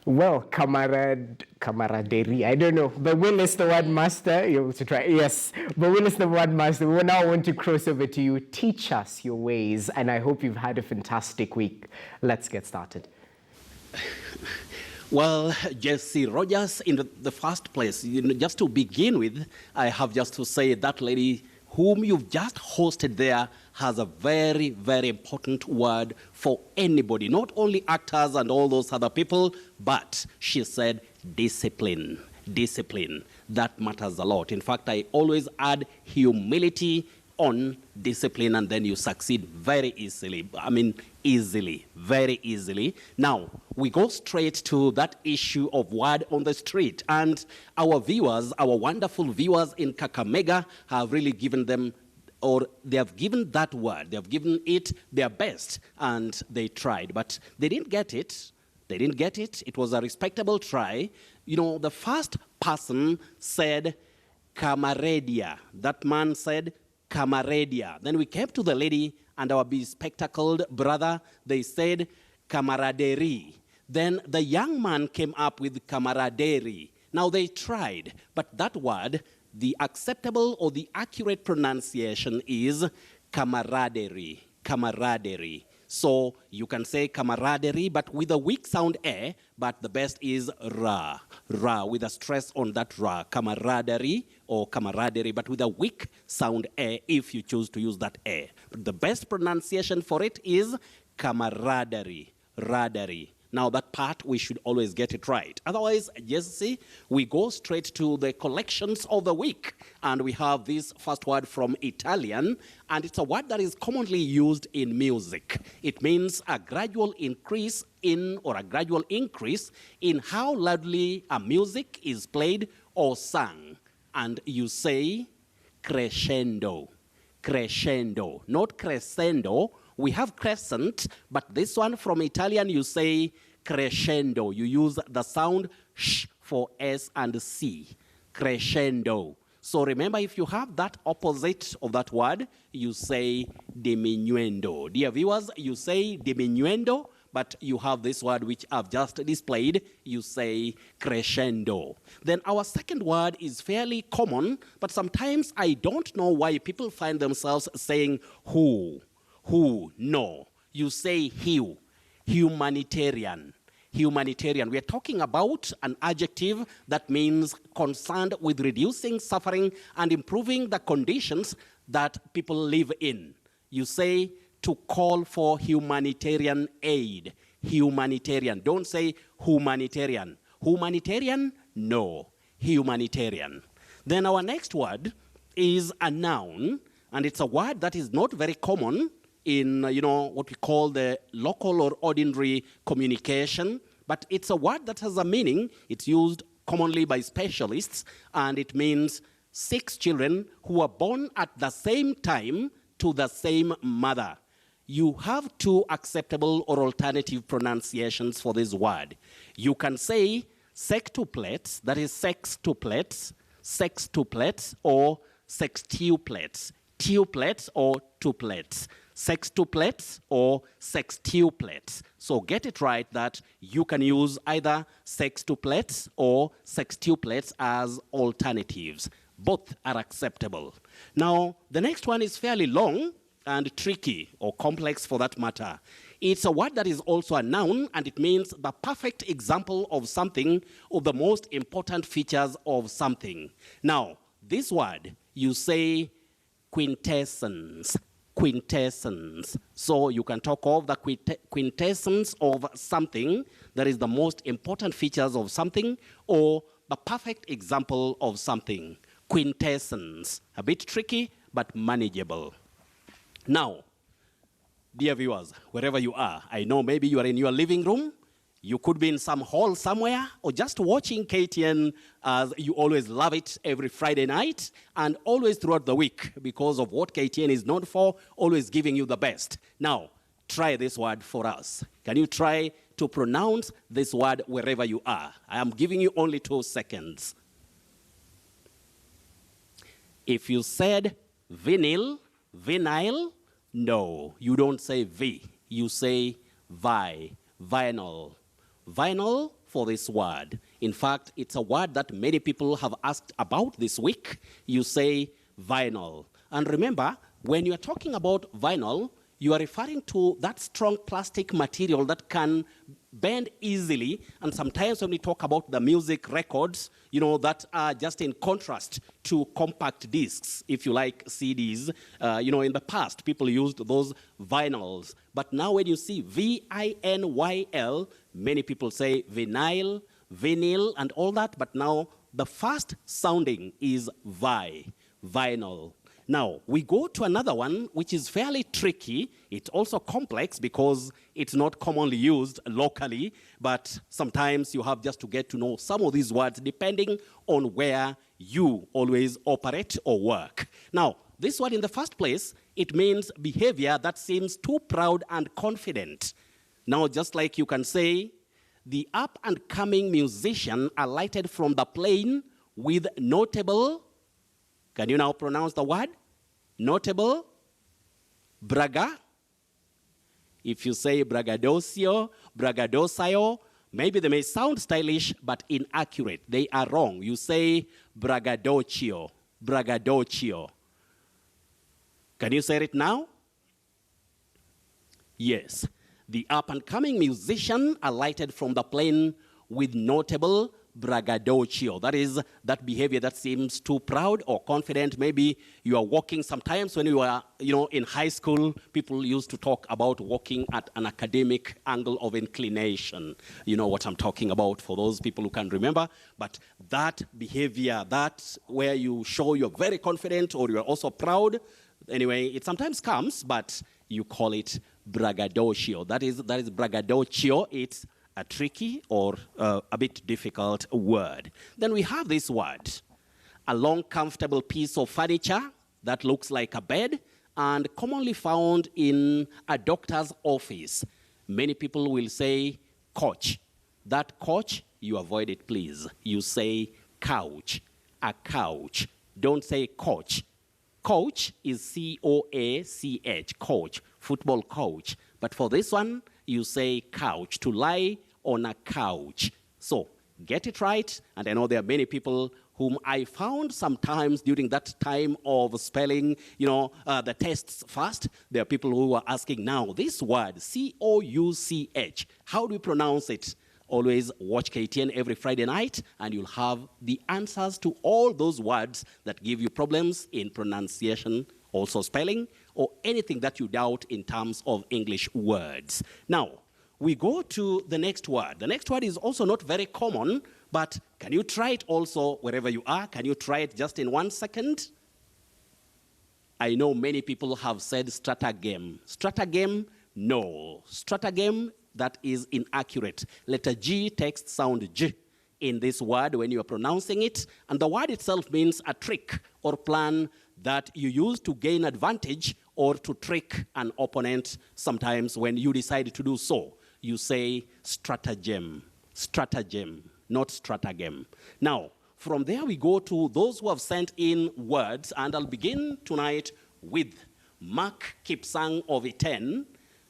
Well, camaraderie. I don't know. But Will is the word master. You're able to try. Yes. But Will is the word master. We now want to cross over to you. Teach us your ways. And I hope you've had a fantastic week. Let's get started. Well, Jesse Rogers, in the first place, just to begin with, I have just to say that lady whom you've just hosted there has a very, very important word for anybody, not only actors and all those other people, but she said discipline. Discipline. That matters a lot. In fact, I always add humility on discipline, and then you succeed very easily. I mean, easily, very easily. Now, we go straight to that issue of word on the street. And our viewers, our wonderful viewers in Kakamega have really given them, or they have given that word, they have given it their best, and they tried. But they didn't get it. They didn't get it. It was a respectable try. You know, the first person said camaradia. That man said camaradia. Then we came to the lady and our bespectacled brother. They said camaraderie. Then the young man came up with camaraderie. Now they tried, but that word, the acceptable or the accurate pronunciation is camaraderie. Camaraderie. So you can say camaraderie, but with a weak sound eh, but the best is ra. Ra, with a stress on that ra. Camaraderie or camaraderie, but with a weak sound eh, if you choose to use that eh. But the best pronunciation for it is camaraderie. Raderie. Now that part, we should always get it right. Otherwise, just see, we go straight to the collections of the week. And we have this first word from Italian, and it's a word that is commonly used in music. It means a gradual increase in, or a gradual increase in how loudly a music is played or sung. And you say crescendo. Crescendo, not crescendo. We have crescent, but this one from Italian, you say crescendo. You use the sound sh for S and C. Crescendo. So remember, if you have that opposite of that word, you say diminuendo. Dear viewers, you say diminuendo, but you have this word which I've just displayed. You say crescendo. Then our second word is fairly common, but sometimes I don't know why people find themselves saying who. Who? No. You say hew. Humanitarian. Humanitarian. We are talking about an adjective that means concerned with reducing suffering and improving the conditions that people live in. You say to call for humanitarian aid. Humanitarian. Don't say humanitarian. Humanitarian? No. Humanitarian. Then our next word is a noun, and it's a word that is not very common in, what we call the local or ordinary communication, but it's a word that has a meaning. It's used commonly by specialists, and it means 6 children who are born at the same time to the same mother. You have 2 acceptable or alternative pronunciations for this word. You can say sextuplets, that is sextuplets, sextuplets, or sextuplets, tuplets or tuplets. Sextuplets or sextuplets. So get it right that you can use either sextuplets or sextuplets as alternatives. Both are acceptable. Now, the next one is fairly long and tricky, or complex for that matter. It's a word that is also a noun, and it means the perfect example of something, or the most important features of something. Now, this word, you say quintessence. Quintessence. So you can talk of the quintessence of something, that is the most important features of something, or the perfect example of something. Quintessence. A bit tricky, but manageable. Now, dear viewers, wherever you are, I know maybe you are in your living room, you could be in some hall somewhere, or just watching KTN as you always love it every Friday night and always throughout the week because of what KTN is known for, always giving you the best. Now, try this word for us. Can you try to pronounce this word wherever you are? I am giving you only 2 seconds. If you said vinyl, vinyl, no, you don't say V. You say vi, vinyl. Vinyl for this word. In fact, it's a word that many people have asked about this week. You say vinyl. And remember, when you're talking about vinyl, you are referring to that strong plastic material that can bend easily. And sometimes when we talk about the music records, that are just in contrast to compact discs, if you like, CDs. In the past, people used those vinyls. But now when you see V-I-N-Y-L, many people say vinyl, vinyl, and all that. But now the first sounding is vinyl. Now, we go to another one, which is fairly tricky. It's also complex because it's not commonly used locally, but sometimes you have just to get to know some of these words depending on where you always operate or work. Now, this word in the first place, it means behavior that seems too proud and confident. Now, just like you can say, the up-and-coming musician alighted from the plane with notable. Can you now pronounce the word? Notable, braga. If you say braggadocio, braggadocio, maybe they may sound stylish, but inaccurate. They are wrong. You say braggadocio, braggadocio. Can you say it now? Yes. The up-and-coming musician alighted from the plane with notable braggadocio. That is that behavior that seems too proud or confident. Maybe you are walking. Sometimes when you are, in high school, people used to talk about walking at an academic angle of inclination. You know what I'm talking about for those people who can remember. But that behavior, that's where you show you're very confident or you're also proud. Anyway, it sometimes comes, but you call it braggadocio. That is braggadocio. It's a tricky or a bit difficult word. Then we have this word, a long, comfortable piece of furniture that looks like a bed and commonly found in a doctor's office. Many people will say couch. That couch, you avoid it, please. You say couch, a couch. Don't say coach. Coach is C-O-A-C-H, coach, football coach. But for this one, you say couch, to lie on a couch. So get it right. And I know there are many people whom I found sometimes during that time of spelling, the tests first. There are people who are asking now, this word, C-O-U-C-H, how do we pronounce it? Always watch KTN every Friday night, and you'll have the answers to all those words that give you problems in pronunciation, also spelling, or anything that you doubt in terms of English words. Now, we go to the next word. The next word is also not very common, but can you try it also wherever you are? Can you try it just in 1 second? I know many people have said stratagem. Stratagem, no. Stratagem, that is inaccurate. Letter G takes sound J in this word when you are pronouncing it. And the word itself means a trick or plan that you use to gain advantage or to trick an opponent sometimes when you decide to do so. You say stratagem, stratagem, not stratagem. Now, from there we go to those who have sent in words, and I'll begin tonight with Mark Kipsang of Iten.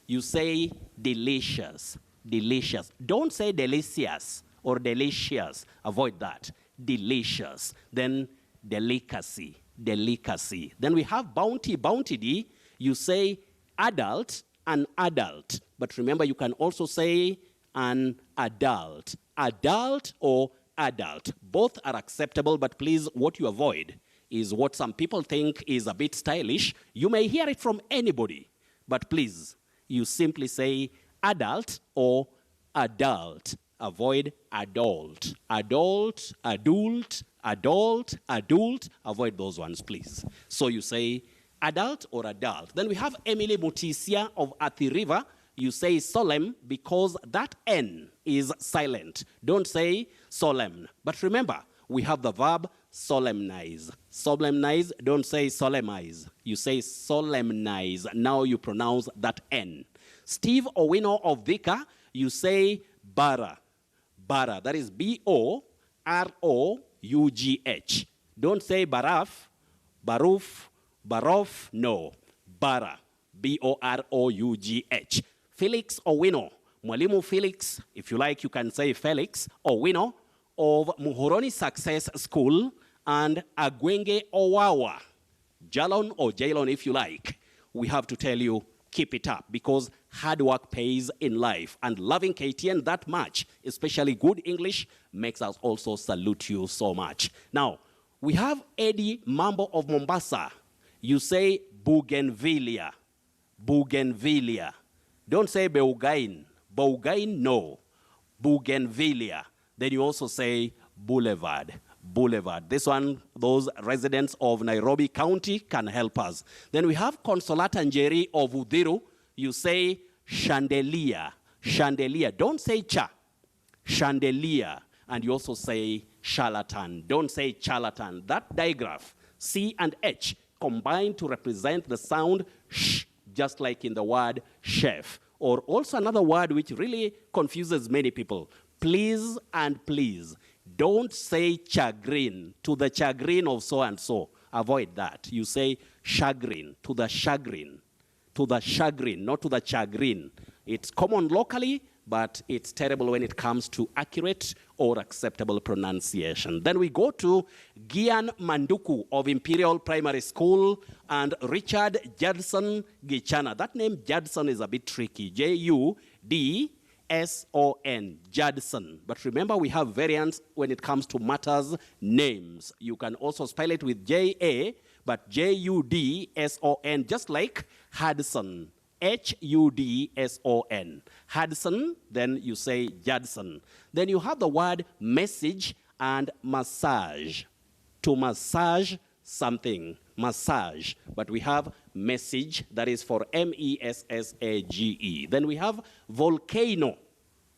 You say delicious, delicious. Don't say delicious or delicious. Avoid that. Delicious. Then delicacy, delicacy. Then we have bounty, bounty D. You say adult, an adult. But remember, you can also say an adult. Adult or adult. Both are acceptable, but please, what you avoid is what some people think is a bit stylish. You may hear it from anybody, but please, you simply say adult or adult. Avoid adult. Adult, adult, adult, adult. Avoid those ones, please. So you say adult or adult. Then we have Emily Mutisia of Athi River. You say solemn because that N is silent. Don't say solemn. But remember, we have the verb solemnize. Solemnize, don't say solemnize. You say solemnize. Now you pronounce that N. Steve Owino of Dhika, you say bara. Bara, that is B-O-R-O-U-G-H. Don't say baraf, baruf, barof, no. Bara, B-O-R-O-U-G-H. Felix Owino Mwalimu Felix, if you like, you can say Felix, Owino, of Muhoroni Success School, and Agwenge Owawa, Jalon or Jalon, if you like, we have to tell you, keep it up, because hard work pays in life. And loving KTN that much, especially good English, makes us also salute you so much. Now, we have Eddie Mambo of Mombasa. You say Bougainvillea. Bougainvillea. Don't say Beaugain. Beaugain, no. Bougainvillea. Then you also say Boulevard. Boulevard. This one, those residents of Nairobi County can help us. Then we have Consolata Njeri of Udhiru. You say chandelier. Chandelier. Don't say cha. Chandelier. And you also say charlatan. Don't say charlatan. That digraph, C and H, combine to represent the sound sh, just like in the word chef. Or also another word which really confuses many people. Please and please. Don't say chagrin, to the chagrin of so-and-so. Avoid that. You say chagrin, to the chagrin. To the chagrin, not to the chagrin. It's common locally, but it's terrible when it comes to accurate or acceptable pronunciation. Then we go to Gian Manduku of Imperial Primary School and Richard Judson Gichana. That name Judson is a bit tricky. J-U-D-S-O-N, Judson. But remember, we have variants when it comes to matters names. You can also spell it with J-A, but J-U-D-S-O-N, just like Hudson. H-U-D-S-O-N. Hudson, then you say Judson. Then you have the word message and massage. To massage something, massage. But we have message, that is for M-E-S-S-A-G-E. Then we have volcano.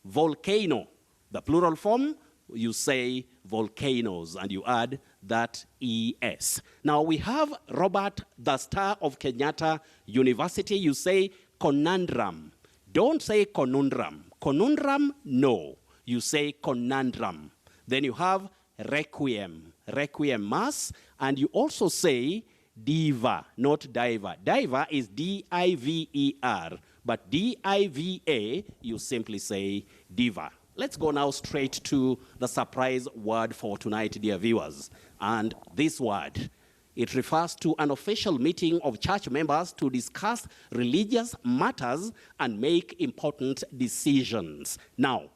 Volcano. The plural form, you say volcanoes, and you add that ES. Now we have Robert, the star of Kenyatta University. You say conundrum. Don't say conundrum. Conundrum, no. You say conundrum. Then you have requiem. Requiem mass. And you also say diva, not diver. Diver is D-I-V-E-R. But D-I-V-A, you simply say diva. Let's go now straight to the surprise word for tonight, dear viewers. And this word, it refers to an official meeting of church members to discuss religious matters and make important decisions. Now,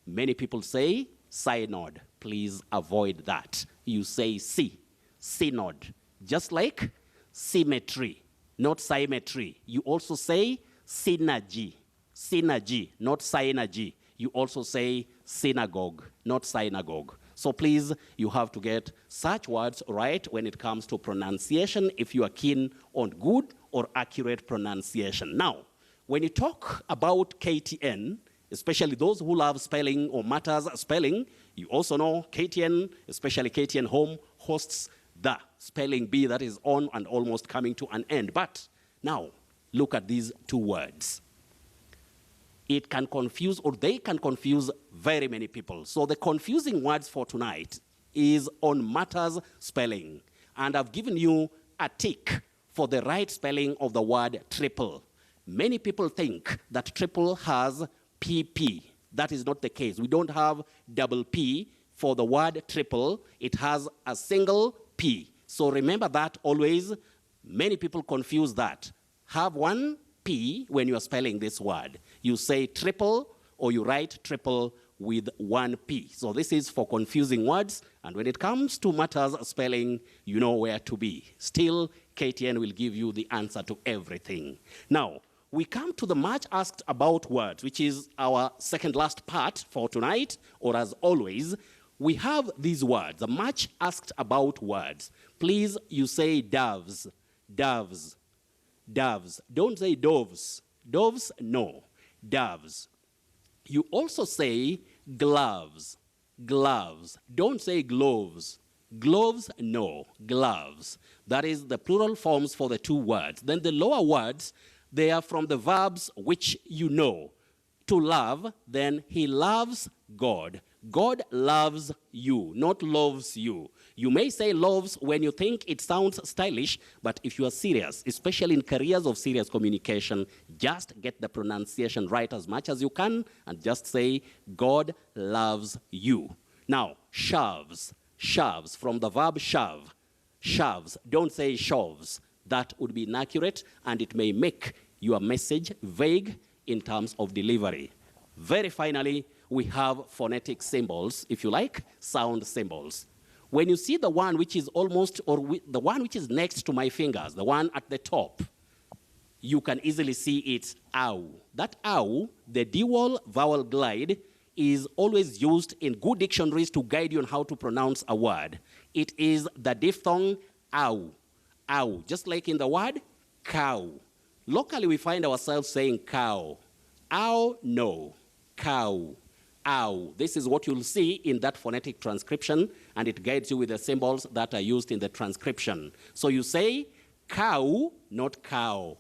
many people say synod. Please avoid that. You say synod. Just like symmetry, not symmetry. You also say synergy. Synergy, not synergy. You also say synagogue, not synagogue. So please, you have to get such words right when it comes to pronunciation if you are keen on good or accurate pronunciation. Now, when you talk about KTN, especially those who love spelling or matters spelling, you also know KTN, especially KTN Home, hosts the spelling bee that is on and almost coming to an end. But now, look at these two words. It can confuse, or they can confuse very many people. So the confusing words for tonight is on matters spelling. And I've given you a tick for the right spelling of the word triple. Many people think that triple has PP. That is not the case. We don't have double P for the word triple. It has a single P. So remember that always. Many people confuse that. Have one P when you are spelling this word. You say triple or you write triple with one P. So this is for confusing words. And when it comes to matters spelling, you know where to be. Still, KTN will give you the answer to everything. Now, we come to the much asked about words, which is our second last part for tonight, or as always, we have these words, the much asked about words. Please, you say doves, doves, doves. Don't say doves. Doves, no. Doves. You also say gloves, gloves. Don't say gloves. Gloves, no. Gloves. That is the plural forms for the two words. Then the lower words, they are from the verbs which you know. To love, then he loves God. God loves you, not loves you. You may say loves when you think it sounds stylish, but if you are serious, especially in careers of serious communication, just get the pronunciation right as much as you can and just say, God loves you. Now, shoves, shoves, from the verb shove, shoves, don't say shoves. That would be inaccurate, and it may make your message vague in terms of delivery. Very finally, we have phonetic symbols, if you like, sound symbols. When you see the one which is almost, or the one which is next to my fingers, the one at the top, you can easily see it's ow. That ow, the dual vowel glide, is always used in good dictionaries to guide you on how to pronounce a word. It is the diphthong ow, ow, just like in the word cow. Locally, we find ourselves saying cow. Ow, no, cow. Ow. This is what you'll see in that phonetic transcription, and it guides you with the symbols that are used in the transcription. So you say cow, not cow.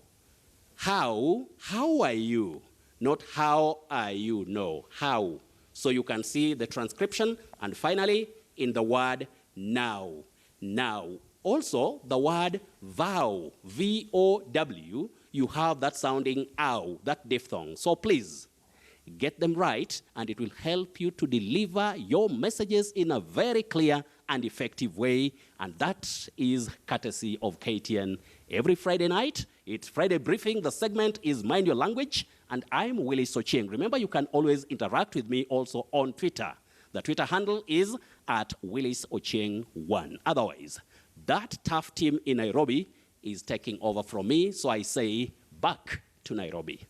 How are you? Not how are you, no, how. So you can see the transcription, and finally, in the word now, now. Also, the word vow, V-O-W, you have that sounding ow, that diphthong. So please, get them right, and it will help you to deliver your messages in a very clear and effective way, and that is courtesy of KTN. Every Friday night, it's Friday Briefing. The segment is Mind Your Language, and I'm Willis Ochieng. Remember, you can always interact with me also on Twitter. The Twitter handle is @WillisOchieng1. Otherwise, that tough team in Nairobi is taking over from me, so I say back to Nairobi.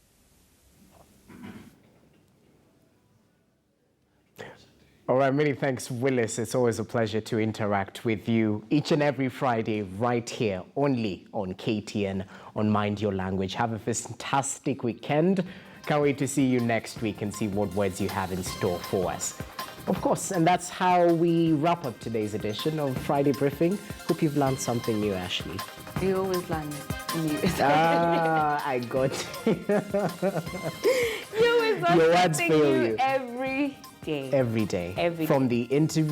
All right, many thanks, Willis. It's always a pleasure to interact with you each and every Friday right here, only on KTN, on Mind Your Language. Have a fantastic weekend. Can't wait to see you next week and see what words you have in store for us. Of course, and that's how we wrap up today's edition of Friday Briefing. Hope you've learned something new, Ashley. You always learn new. I got you. You always learn Your words something fail new you. every day. Every day. Every From day. the interview